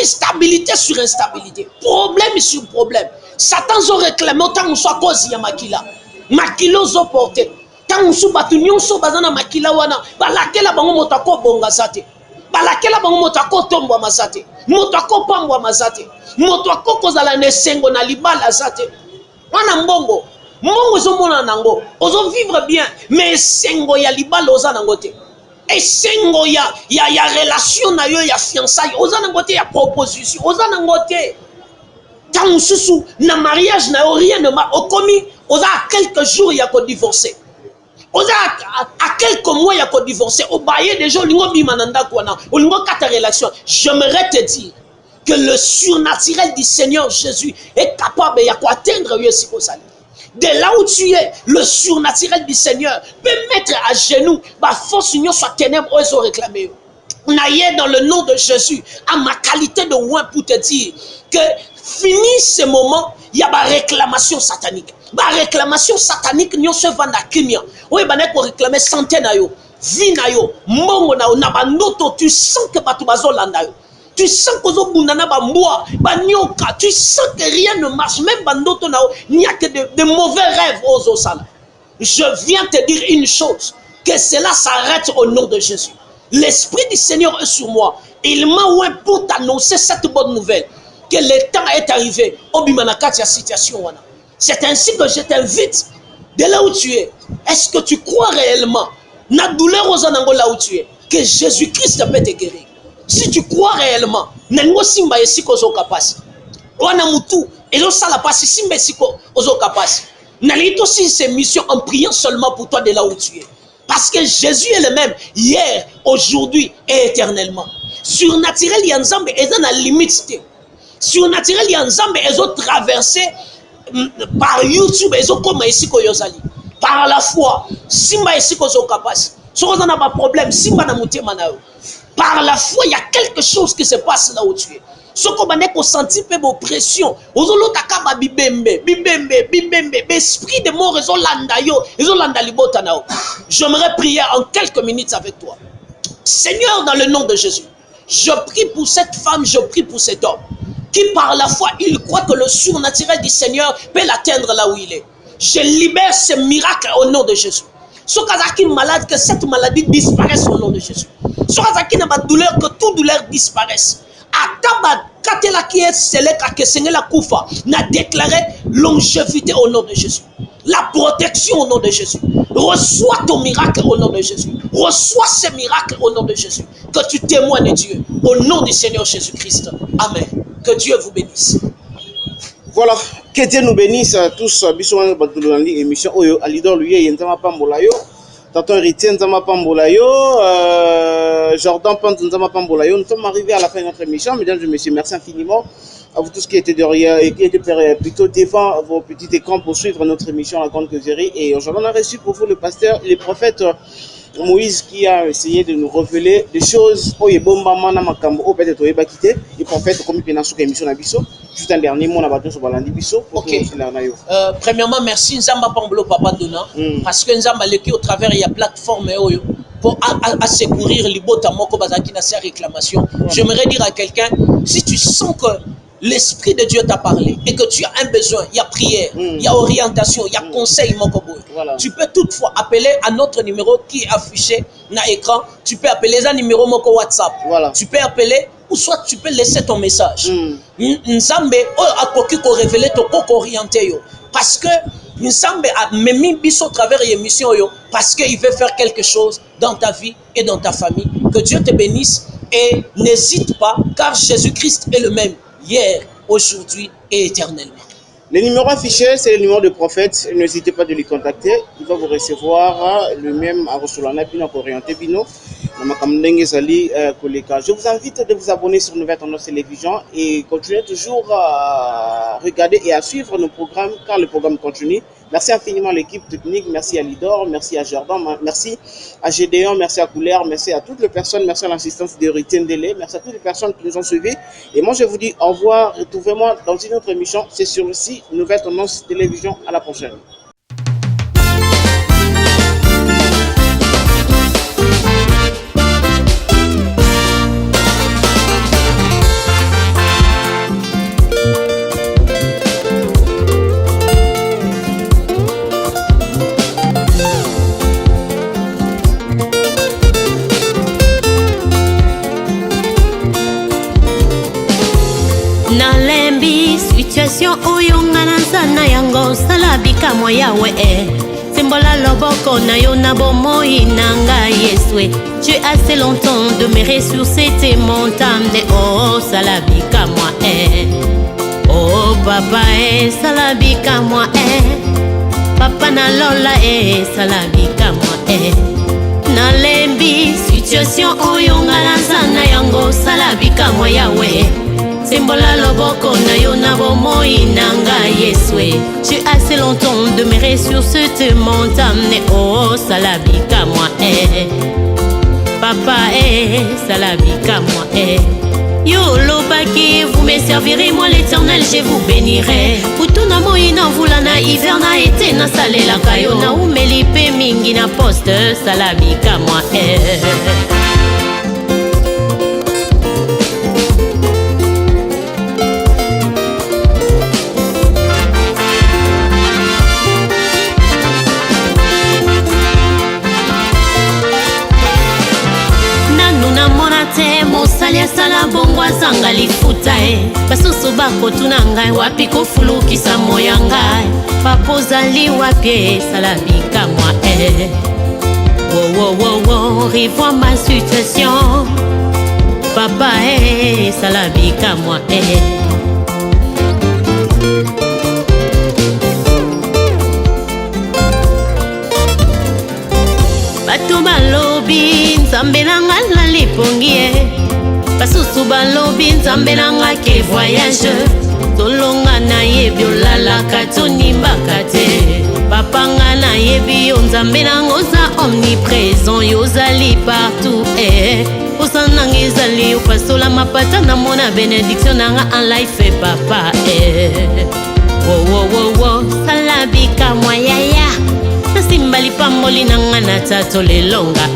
Instabilité sur instabilité. Problème sur problème. Satan a réclamé autant soit cause ya makila. Makilo zo porté. Tant sou batu nyonso bazana makila wana. Balakela bango motako bonga zate. Balakela bango motako tombo mazate. Motako pambo mazate. Motako kozala nesengo na libala zate. Wana mbongo. Mbongo zo mona nango. Ozo vivre bien. Mais sengo ya libala oza nango te. Et sengo ya relation na yo ya fiançailles. Oza nango te ya proposition. Oza nango te. Tant sous na mariage na yo rien ne m'a okomi. Oza à quelques jours il y a qu'on divorcer. Oza à quelques mois il y a qu'on divorcer. Au baye déjà olingo bimananda kwana. Olingo kata relation. J'aimerais te dire que le surnaturel du Seigneur Jésus est capable d'atteindre de là où tu es, le surnaturel du Seigneur peut mettre à genoux ma force union soit ténèbres ils ont réclamé. Naïe dans le nom de Jésus à ma qualité de loin pour te dire que fini ce moment il y a ma réclamation satanique. Ma réclamation satanique nous se vend à Kimia. Oui, pour réclamer santé na yo, vie na yo, mongo na yo, na bandoto tu sens que batubazo landa yo. Tu sens que tu sens que rien ne marche, même bandoto nao, il n'y a que de mauvais rêves aux osala. Je viens te dire une chose, que cela s'arrête au nom de Jésus. L'Esprit du Seigneur est sur moi. Il m'a oué pour t'annoncer cette bonne nouvelle, que le temps est arrivé. Obimanakati ya situation wana. C'est ainsi que je t'invite, de là où tu es, est-ce que tu crois réellement, na douleur aux anango là où tu es, que Jésus-Christ peut te guérir? Si tu crois réellement, nengo simba esiko zo kapasi. Wana mutu, ezo sala pasi simba esiko ozo kapasi. Nalito si ces missions en priant seulement pour toi de là où tu es. Parce que Jésus est le même hier, aujourd'hui et éternellement. Surnaturel yanzambe ezo na limite. Surnaturel yanzambe ezo traversé par YouTube ezo koma esiko yozali. Par la foi, simba esiko zo kapasi. So on a pas problème, simba na mutema na yo. Par la foi, il y a quelque chose qui se passe là où tu es. Ce qu'on a senti peu de pression. Esprit de mort, j'aimerais prier en quelques minutes avec toi. Seigneur, dans le nom de Jésus, je prie pour cette femme, je prie pour cet homme, qui par la foi, il croit que le surnaturel du Seigneur peut l'atteindre là où il est. Je libère ce miracle au nom de Jésus. Ce qui est malade, que cette maladie disparaisse au nom de Jésus. Ce qui n'a pas de douleur, que toute douleur disparaisse. Ataba katela qui est seleka que Seigneur la koufa n'a déclaré longévité au nom de Jésus. La protection au nom de Jésus. Reçois ton miracle au nom de Jésus. Reçois ce miracle au nom de Jésus. Que tu témoignes Dieu au nom du Seigneur Jésus-Christ. Amen. Que Dieu vous bénisse. Voilà, que Dieu nous bénisse tous. Bisous batulandi émission oyo alidor lui yenzama pambolayo. Tonton héritier nzama pambolayo, Jordan Pant nzama pambolayo. Nous sommes arrivés à la fin de notre émission, mesdames et messieurs. Merci infiniment à vous tous qui étaient derrière et qui étaient plutôt devant vos petits écrans pour suivre notre émission La Grande Causerie. Et aujourd'hui, on a reçu pour vous le pasteur et le prophète Moïse qui a essayé de nous révéler des choses. Oh, il bomba mana makambo. Oh, peut-être il va quitter. Le prophète comme il peut sur émission Nabiso. Juste un dernier mot, on a battu sur Balandi Biso. Ok. Premièrement, merci Nzamba Pambolo Papa Dona parce que Nzamba leki au travers il y a plateforme pour secourir les bottes à moko bazaki na sa réclamation. J'aimerais dire à quelqu'un, si tu sens que l'Esprit de Dieu t'a parlé et que tu as un besoin, il y a prière, il y a orientation, il y a conseil, tu peux toutefois appeler à notre numéro qui est affiché dans l'écran. Tu peux appeler un numéro moko WhatsApp. Tu peux appeler ou soit tu peux laisser ton message. Nzambe akoki ko révéler to ko orienter yo parce que Nzambe a memi biso travers l'émission yo parce qu'il veut faire quelque chose dans ta vie et dans ta famille. Que Dieu te bénisse et n'hésite pas car Jésus-Christ est le même hier, aujourd'hui et éternellement. Le numéro affiché, c'est le numéro de prophète. N'hésitez pas de lui contacter. Il va vous recevoir le même à Rosolana Pino orienté Pino. Je vous invite de vous abonner sur Nouvelle Tendance Télévision et continuer toujours à regarder et à suivre nos programmes car le programme continue. Merci infiniment à l'équipe technique, merci à Lidor, merci à Jordan, merci à Gédéon, merci à Couleur, merci à toutes les personnes, merci à l'assistance de Riten Dele, merci à toutes les personnes qui nous ont suivis. Et moi je vous dis au revoir, retrouvez-moi dans une autre émission, c'est sur le site Nouvelle Tendance Télévision. À la prochaine. Oyonga na sana yango sala bikamo yawe Simbola loboko na yo na bomoi nanga Yeswe. Tu as assez longtemps demeuré sur cette montagne. Oh sala bikamo Oh papa sala bikamo Papa na lola sala bikamo Nalembi situation oyonga na sana yango sala bikamo yawe Simbola loboko na yo na bomoi nanga Yeswe. Tu as assez longtemps demeuré sur cette montagne. Oh salabika moi Papa salabika moi Yo lobaki vous me servirez moi l'éternel je vous bénirai. Kutuna moi na vulana hiver na été na salela kayo na umelipe mingi na poste salabika moi Sala bongo azanga lifuta basusu bakotuna ngai wapi kofulukisa moya ngai papozali wapi sala bikamo revois ma situation papa sala bikamo bato balobi nzambe nanga na lipongi basusu balobi nzambe nanga ke voyage tolonga na yebi olalaka tonimbaka te papanga na yebi yo nzambe nanga oza omniprésent yo ozali partout posa nanga ezali yo pasola mapata na mona bénédiction nanga en life papa sala bikamo yaya nasimba lipamboli nanga na tato lelonga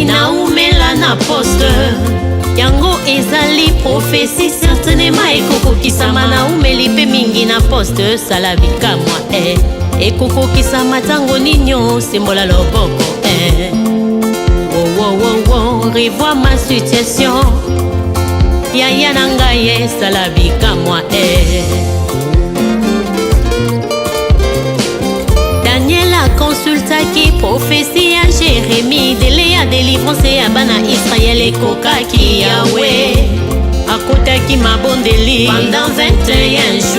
na umela na poste yango ezali prophétie certainement ekokokisama na umeli pe mingi na poste sala bikamo ekokokisama tango ninyo simbola loboko revois ma situation yaya na ngai sala bikamo Daniela consultaki prophétie à Jérémie délai à délivrance ya bana Israël ekokaki Yahweh akotaki mabondeli pendant 21 jours